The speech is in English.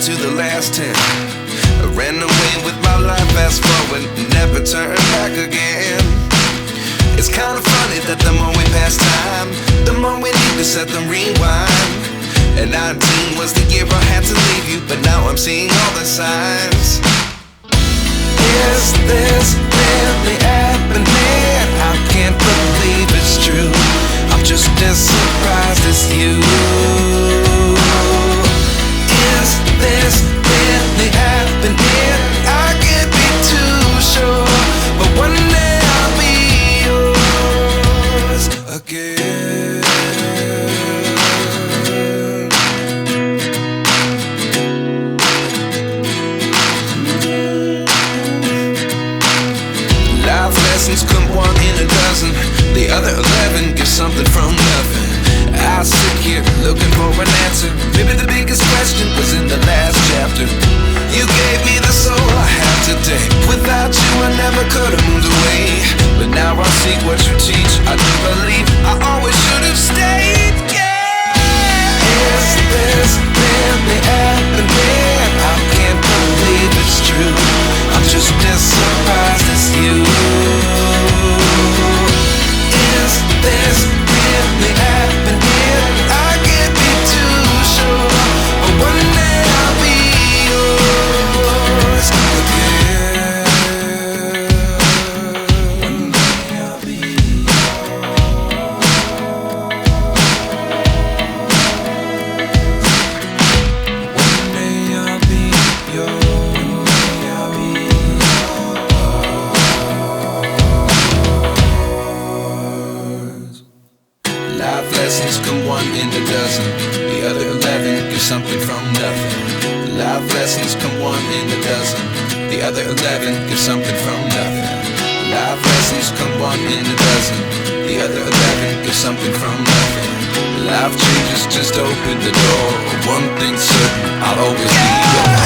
to the last 10. I ran away with my life, fast forward, never turn back again. It's kinda funny that the more we pass time, the more we need to set the rewind. And 19 was the year I had to leave you, but now I'm seeing all the signs. Is this really happening? I can't believe it's true. I'm just as surprised as you. Is this really happening? I can't be too sure, but one day I'll be yours again. Life lessons come one in a dozen. The other 11 get something from nothing. I sit here looking for an answer. Maybe the biggest question was in the last chapter. You gave me the soul I have today. Without you I never could have moved away. But now I see what you teach. I do believe I always should have stayed. Yeah. Is this really happening? I can't believe it's true. I'm just as surprised as you. Is this really happening? I can't be too sure, but one day I'll be yours again. One day I'll be yours. One day I'll be yours. I'll be yours. Life lessons come one in a dozen. The other 11 get something from nothing. Life lessons come one in a dozen. The other 11 get something from nothing. Life lessons come one in a dozen. The other 11 get something from nothing. Life changes just open the door. One thing's certain, I'll always be yours.